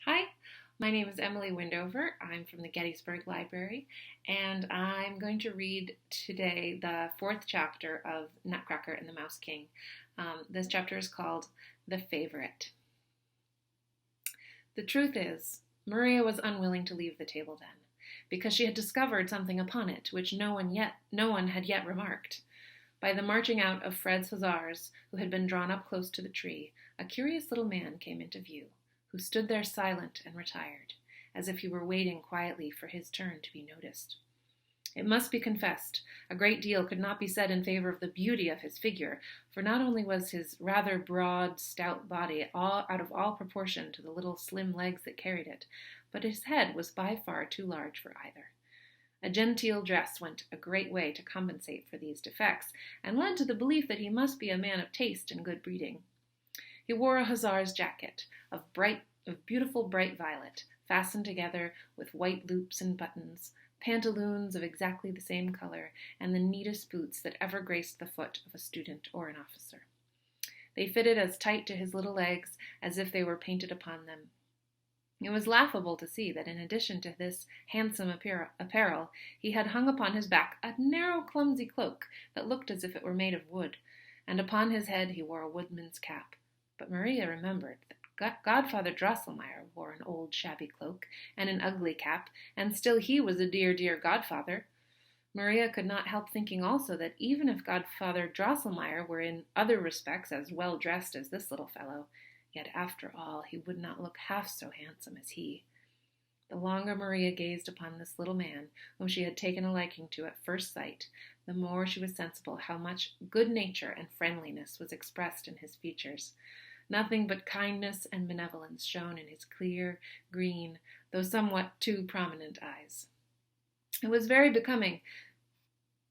Hi, my name is Emily Windover. I'm from the Gettysburg Library, and I'm going to read today the fourth chapter of Nutcracker and the Mouse King. This chapter is called The Favorite. The truth is, Maria was unwilling to leave the table then, because she had discovered something upon it which no one had yet remarked. By the marching out of Fred's hussars, who had been drawn up close to the tree, a curious little man came into view, who stood there silent and retired, as if he were waiting quietly for his turn to be noticed. It must be confessed, a great deal could not be said in favor of the beauty of his figure, for not only was his rather broad, stout body out of all proportion to the little slim legs that carried it, but his head was by far too large for either. A genteel dress went a great way to compensate for these defects, and led to the belief that he must be a man of taste and good breeding. He wore a hussar's jacket of beautiful bright violet, fastened together with white loops and buttons, pantaloons of exactly the same color, and the neatest boots that ever graced the foot of a student or an officer. They fitted as tight to his little legs as if they were painted upon them. It was laughable to see that in addition to this handsome apparel, he had hung upon his back a narrow, clumsy cloak that looked as if it were made of wood, and upon his head he wore a woodman's cap. But Maria remembered that Godfather Drosselmeyer wore an old shabby cloak and an ugly cap, and still he was a dear, dear godfather. Maria could not help thinking also that even if Godfather Drosselmeyer were in other respects as well dressed as this little fellow, yet after all he would not look half so handsome as he. The longer Maria gazed upon this little man, whom she had taken a liking to at first sight, the more she was sensible how much good nature and friendliness was expressed in his features. Nothing but kindness and benevolence shone in his clear, green, though somewhat too prominent eyes. It was very becoming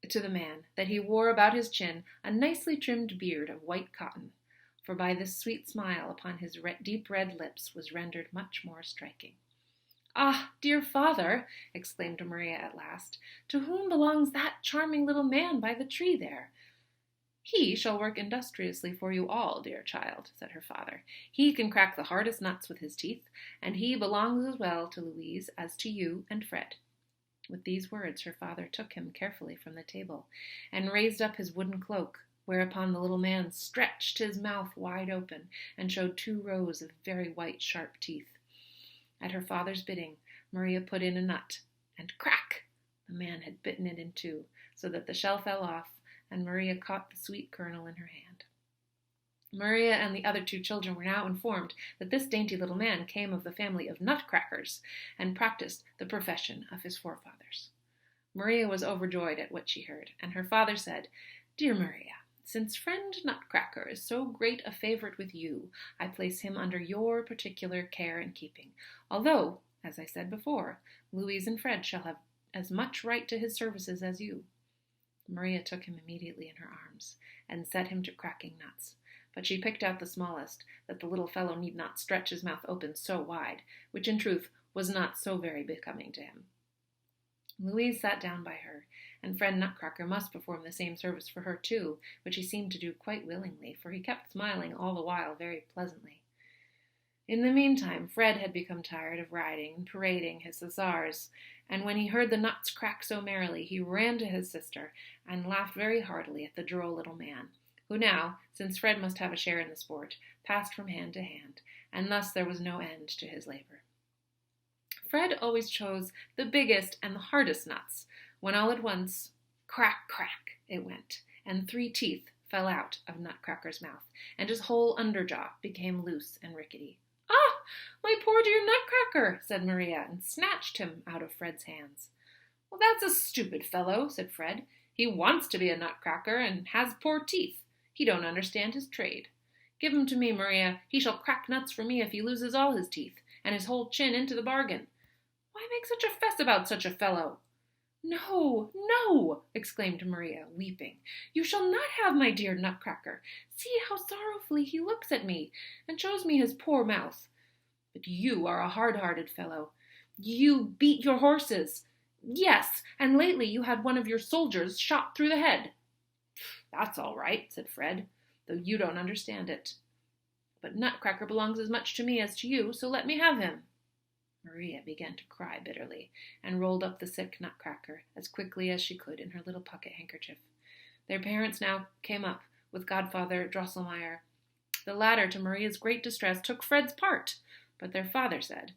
to the man that he wore about his chin a nicely trimmed beard of white cotton, for by this sweet smile upon his deep red lips was rendered much more striking. "Ah, dear father," exclaimed Maria at last, "to whom belongs that charming little man by the tree there?" "He shall work industriously for you all, dear child," said her father. "He can crack the hardest nuts with his teeth, and he belongs as well to Louise as to you and Fred." With these words her father took him carefully from the table, and raised up his wooden cloak, whereupon the little man stretched his mouth wide open, and showed 2 rows of very white, sharp teeth. At her father's bidding, Maria put in a nut, and crack! The man had bitten it in 2, so that the shell fell off, and Maria caught the sweet kernel in her hand. Maria and the other 2 children were now informed that this dainty little man came of the family of Nutcrackers, and practiced the profession of his forefathers. Maria was overjoyed at what she heard, and her father said, "Dear Maria, since friend Nutcracker is so great a favorite with you, I place him under your particular care and keeping, although, as I said before, Louise and Fred shall have as much right to his services as you." Maria took him immediately in her arms, and set him to cracking nuts, but she picked out the smallest, that the little fellow need not stretch his mouth open so wide, which in truth was not so very becoming to him. Louise sat down by her, and friend Nutcracker must perform the same service for her too, which he seemed to do quite willingly, for he kept smiling all the while very pleasantly. In the meantime, Fred had become tired of riding and parading his hussars, and when he heard the nuts crack so merrily, he ran to his sister, and laughed very heartily at the droll little man, who now, since Fred must have a share in the sport, passed from hand to hand, and thus there was no end to his labor. Fred always chose the biggest and the hardest nuts, when all at once, crack, crack, it went, and 3 teeth fell out of Nutcracker's mouth, and his whole underjaw became loose and rickety. "Ah, my poor dear Nutcracker," said Maria, and snatched him out of Fred's hands. "Well, that's a stupid fellow," said Fred. "He wants to be a Nutcracker, and has poor teeth. He don't understand his trade. Give him to me, Maria. He shall crack nuts for me if he loses all his teeth, and his whole chin into the bargain. Why make such a fuss about such a fellow?" "No, no," exclaimed Maria, weeping. "You shall not have my dear Nutcracker. See how sorrowfully he looks at me, and shows me his poor mouth. But you are a hard-hearted fellow. You beat your horses. Yes, and lately you had one of your soldiers shot through the head." "That's all right," said Fred, "though you don't understand it. But Nutcracker belongs as much to me as to you, so let me have him." Maria began to cry bitterly, and rolled up the sick Nutcracker as quickly as she could in her little pocket handkerchief. Their parents now came up, with Godfather Drosselmeyer. The latter, to Maria's great distress, took Fred's part, but their father said,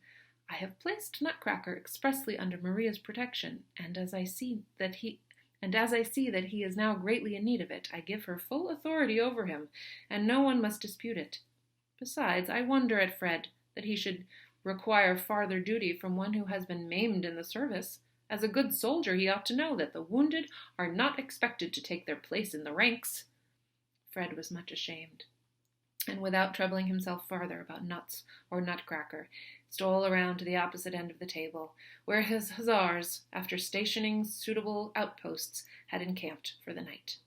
"I have placed Nutcracker expressly under Maria's protection, and as I see that he is now greatly in need of it, I give her full authority over him, and no one must dispute it. Besides, I wonder at Fred, that he should require farther duty from one who has been maimed in the service. As a good soldier, he ought to know that the wounded are not expected to take their place in the ranks." Fred was much ashamed, and without troubling himself farther about nuts or Nutcracker, stole around to the opposite end of the table, where his hussars, after stationing suitable outposts, had encamped for the night.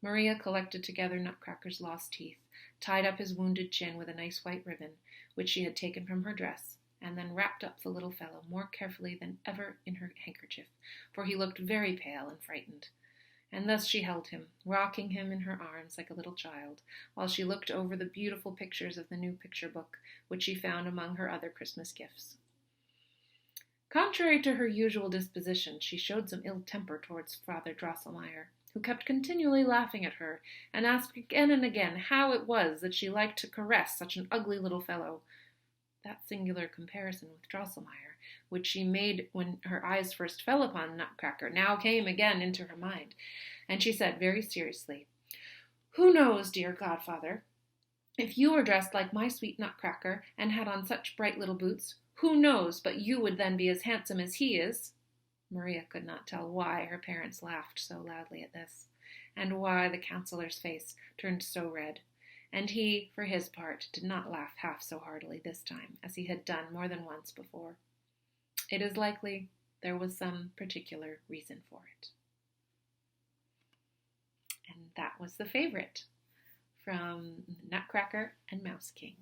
Maria collected together Nutcracker's lost teeth, tied up his wounded chin with a nice white ribbon, which she had taken from her dress, and then wrapped up the little fellow more carefully than ever in her handkerchief, for he looked very pale and frightened. And thus she held him, rocking him in her arms like a little child, while she looked over the beautiful pictures of the new picture book, which she found among her other Christmas gifts. Contrary to her usual disposition, she showed some ill temper towards Father Drosselmeyer, who kept continually laughing at her, and asked again and again how it was that she liked to caress such an ugly little fellow. That singular comparison with Drosselmeyer, which she made when her eyes first fell upon Nutcracker, now came again into her mind, and she said very seriously, "Who knows, dear godfather, if you were dressed like my sweet Nutcracker, and had on such bright little boots, who knows but you would then be as handsome as he is?" Maria could not tell why her parents laughed so loudly at this, and why the counselor's face turned so red, and he, for his part, did not laugh half so heartily this time as he had done more than once before. It is likely there was some particular reason for it. And that was The Favorite from Nutcracker and Mouse King.